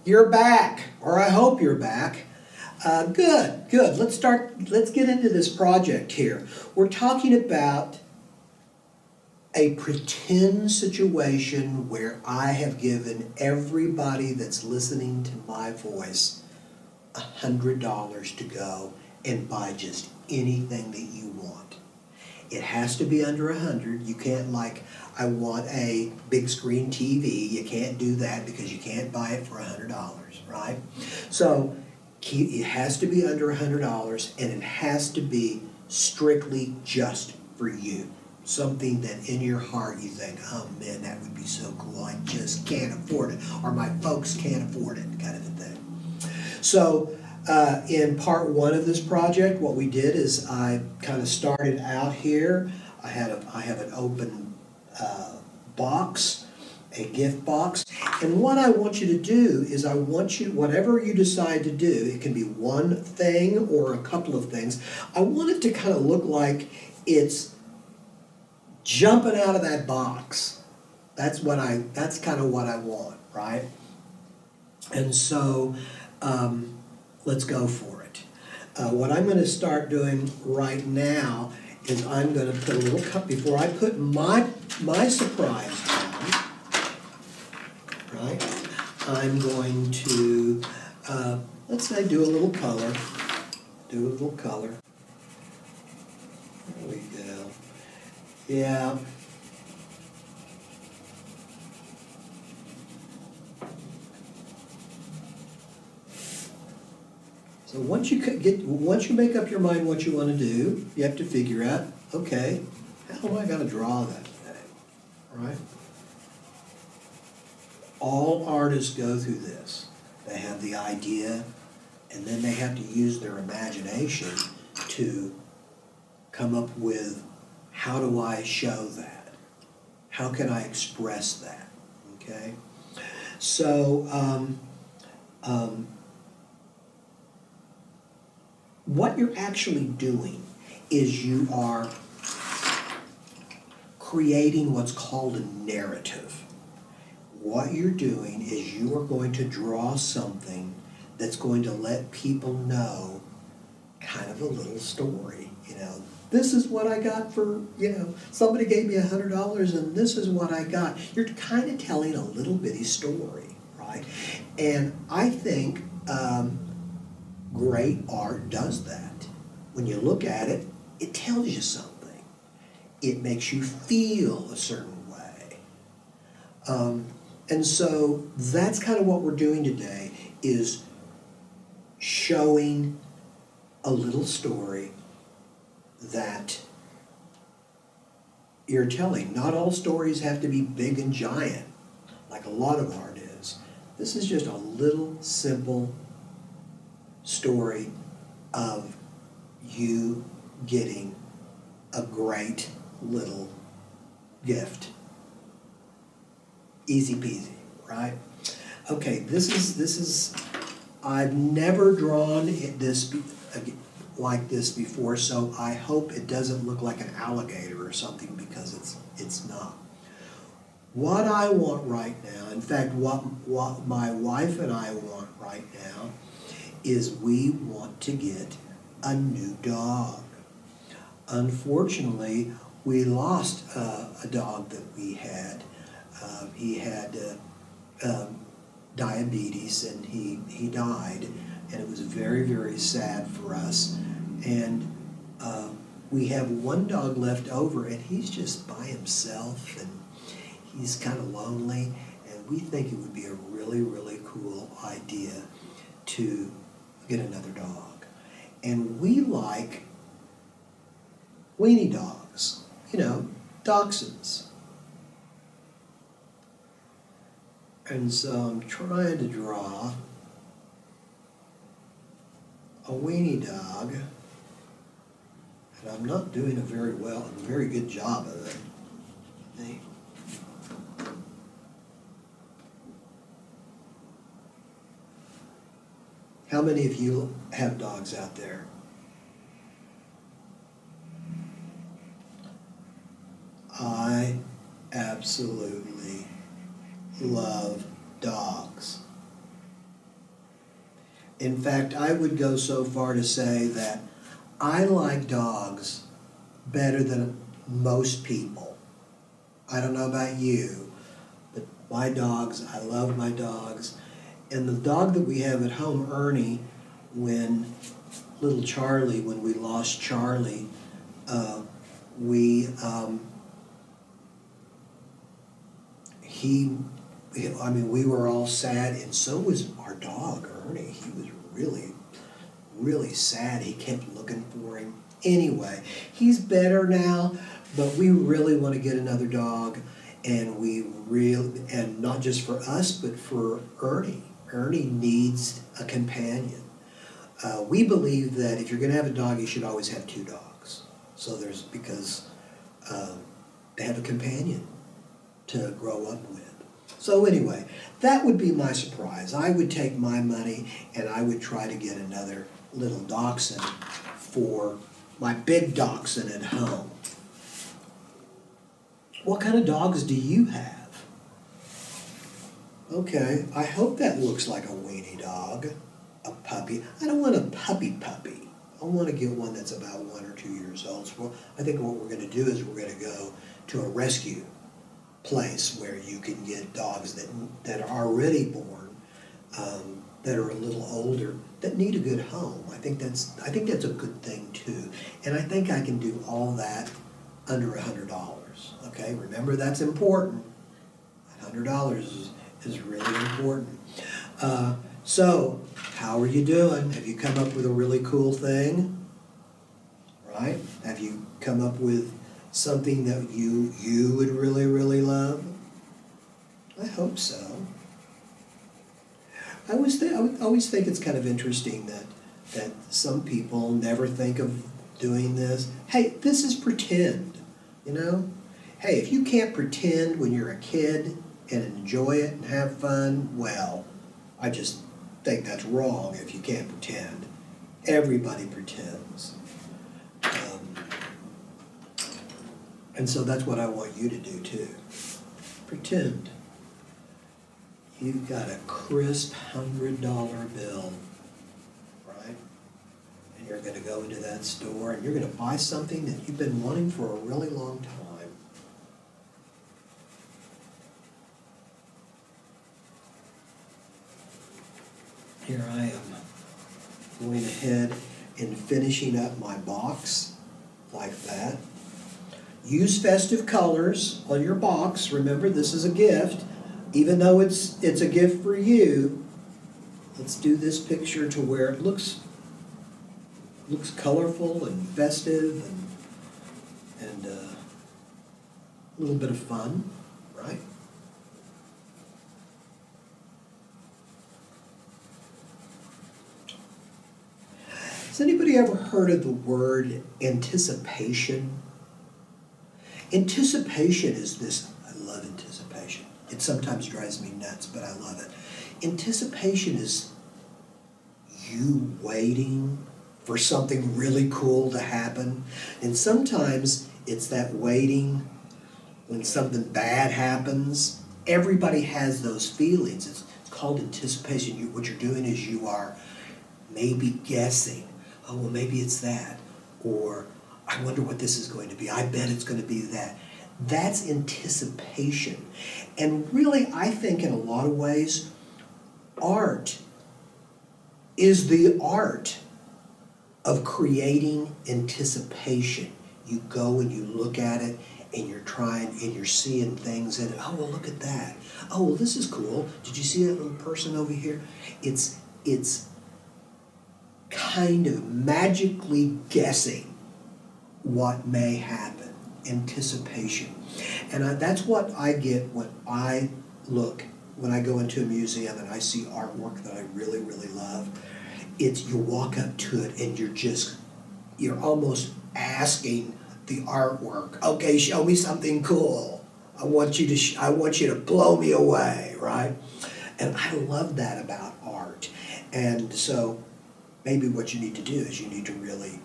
You're back, or I hope you're back. Good. Let's get into this project here. We're talking about a pretend situation where I have given everybody that's listening to my voice $100 to go and buy just anything that you want. It has to be under 100. You can't I want a big screen TV. You can't do that because you can't buy it for $100, right? So it has to be under $100 and it has to be strictly just for you. Something that in your heart you think, oh man, that would be so cool. I just can't afford it, or my folks can't afford it, kind of a thing. So in part one of this project, what we did is I kind of started out here. I have an open box, a gift box, and what I want you to do is whatever you decide to do, it can be one thing or a couple of things. I want it to kind of look like it's jumping out of that box. That's kind of what I want, right? And so let's go for it. What I'm going to start doing right now is I'm going to put a little cup before I put my surprise down, right? I'm going to, let's say, do a little color. Do a little color. There we go. Yeah. So once you make up your mind what you want to do, you have to figure out, okay, how am I going to draw that today, right? All artists go through this. They have the idea, and then they have to use their imagination to come up with, how do I show that? How can I express that, okay? So, what you're actually doing is you are creating what's called a narrative. What you're doing is you are going to draw something that's going to let people know kind of a little story. This is what I got for, somebody gave me $100 and this is what I got. You're kind of telling a little bitty story, right? And I think great art does that. When you look at it, it tells you something. It makes you feel a certain way. And so that's kind of what we're doing today, is showing a little story that you're telling. Not all stories have to be big and giant, like a lot of art is. This is just a little simple story of you getting a great little gift. Easy peasy, right? Okay, this is I've never drawn this like this before, so I hope it doesn't look like an alligator or something, because it's not. What I want right now, in fact, what my wife and I want right now, is we want to get a new dog. Unfortunately, we lost a dog that we had. He had diabetes, and he died, and it was very, very sad for us. And we have one dog left over, and he's just by himself, and he's kind of lonely, and we think it would be a really, really cool idea to get another dog. And we like weenie dogs, dachshunds. And so I'm trying to draw a weenie dog, and I'm not doing a very good job of it. How many of you have dogs out there? I absolutely love dogs. In fact, I would go so far to say that I like dogs better than most people. I don't know about you, but my dogs, I love my dogs. And the dog that we have at home, Ernie, when little Charlie, when we lost Charlie, we, we were all sad, and so was our dog, Ernie. He was really, really sad. He kept looking for him. Anyway, he's better now, but we really want to get another dog, and and not just for us, but for Ernie. Ernie needs a companion. We believe that if you're going to have a dog, you should always have two dogs. So because they have a companion to grow up with. So anyway, that would be my surprise. I would take my money and I would try to get another little dachshund for my big dachshund at home. What kind of dogs do you have? Okay, I hope that looks like a weenie dog, a puppy. I don't want a puppy. I want to get one that's about 1 or 2 years old. So I think what we're going to do is we're going to go to a rescue place where you can get dogs that are already born, that are a little older, that need a good home. I think that's a good thing too. And I think I can do all that under $100. Okay, remember that's important. $100 is really important. So, how are you doing? Have you come up with a really cool thing? Right? Have you come up with something that you would really, really love? I hope so. I always think it's kind of interesting that some people never think of doing this. Hey, this is pretend, you know? Hey, if you can't pretend when you're a kid and enjoy it and have fun, well, I just think that's wrong if you can't pretend. Everybody pretends. And so that's what I want you to do too. Pretend. You've got a crisp $100 bill, right? And you're going to go into that store and you're going to buy something that you've been wanting for a really long time. Here I am, going ahead and finishing up my box like that. Use festive colors on your box. Remember, this is a gift. Even though it's a gift for you, let's do this picture to where it looks colorful and festive and a little bit of fun, right? Has anybody ever heard of the word anticipation? Anticipation is this, I love anticipation. It sometimes drives me nuts, but I love it. Anticipation is you waiting for something really cool to happen. And sometimes it's that waiting when something bad happens. Everybody has those feelings. It's called anticipation. What you're doing is you are maybe guessing. Oh, well, maybe it's that. Or I wonder what this is going to be. I bet it's going to be that. That's anticipation. And really, I think in a lot of ways, art is the art of creating anticipation. You go and you look at it and you're trying and you're seeing things and, oh, well, look at that. Oh, well, this is cool. Did you see that little person over here? It's kind of magically guessing what may happen. Anticipation. And that's what I get when I go into a museum and I see artwork that I really, really love. It's you walk up to it and you're almost asking the artwork, okay, show me something cool. I want you to blow me away, right? And I love that about art. And so maybe what you need to do is you need to really,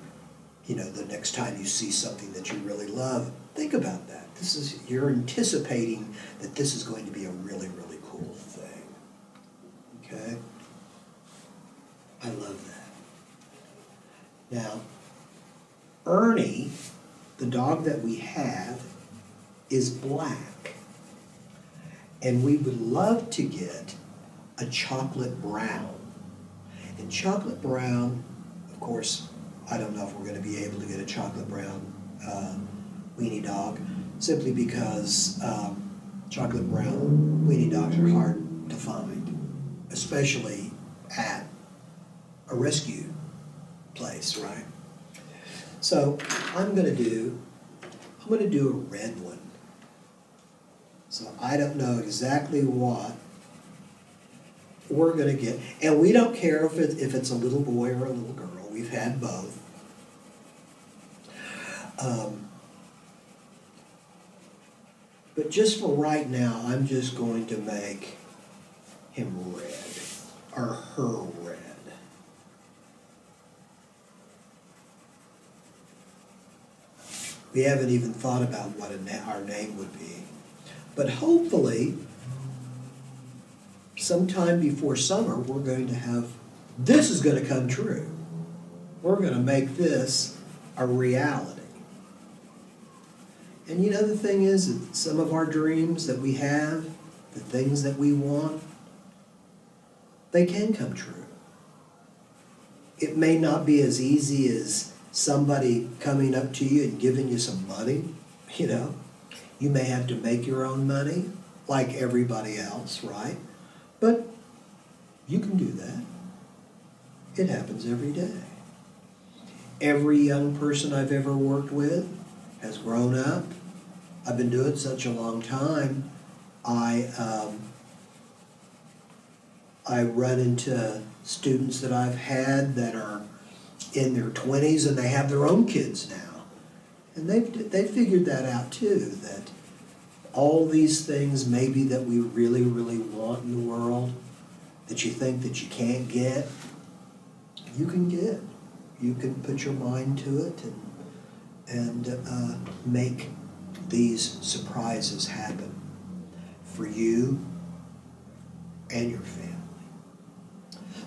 the next time you see something that you really love, think about that. You're anticipating that this is going to be a really, really cool thing. Okay? I love that. Now, Ernie, the dog that we have, is black. And we would love to get a chocolate brown. And chocolate brown, of course, I don't know if we're going to be able to get a chocolate brown weenie dog, simply because chocolate brown weenie dogs are hard to find, especially at a rescue place, right? So I'm going to do a red one. So I don't know exactly what we're going to get, and we don't care if it's a little boy or a little girl. We've had both. But just for right now, I'm just going to make him red, or her red. We haven't even thought about what our name would be. But hopefully, sometime before summer, we're going to have, this is going to come true. We're going to make this a reality. And you know, the thing is that some of our dreams that we have, the things that we want, they can come true. It may not be as easy as somebody coming up to you and giving you some money, you know. You may have to make your own money, like everybody else, right? But you can do that. It happens every day. Every young person I've ever worked with has grown up. I've been doing it such a long time. I run into students that I've had that are in their 20s and they have their own kids now. And they've figured that out too, that all these things maybe that we really, really want in the world, that you think that you can't get, you can get. You can put your mind to it and make these surprises happen for you and your family.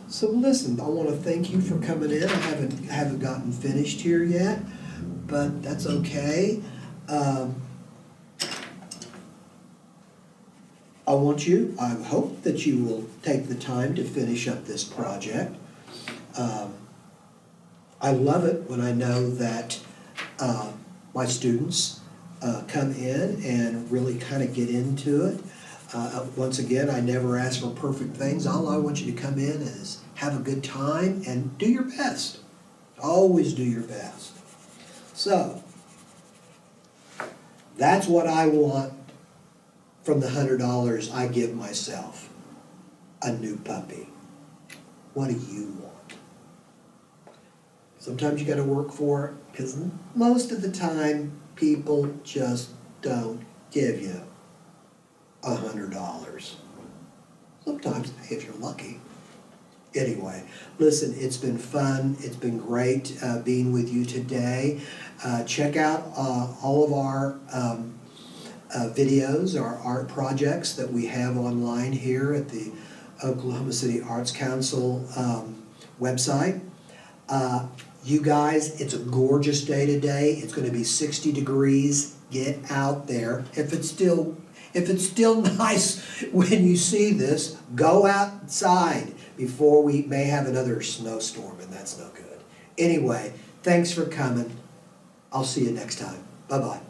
So listen, I want to thank you for coming in. I haven't gotten finished here yet, but that's okay. I hope that you will take the time to finish up this project. I love it when I know that my students come in and really kind of get into it. Once again, I never ask for perfect things. All I want you to come in is have a good time and do your best. Always do your best. So, that's what I want from the $100 I give myself. A new puppy. What do you want? Sometimes you got to work for it, because most of the time people just don't give you $100. Sometimes, if you're lucky. Anyway, listen, it's been fun. It's been great being with you today. Check out all of our videos, our art projects that we have online here at the Oklahoma City Arts Council website. You guys, it's a gorgeous day today. It's going to be 60 degrees. Get out there. If it's still nice when you see this, go outside before we may have another snowstorm, and that's no good. Anyway, thanks for coming. I'll see you next time. Bye-bye.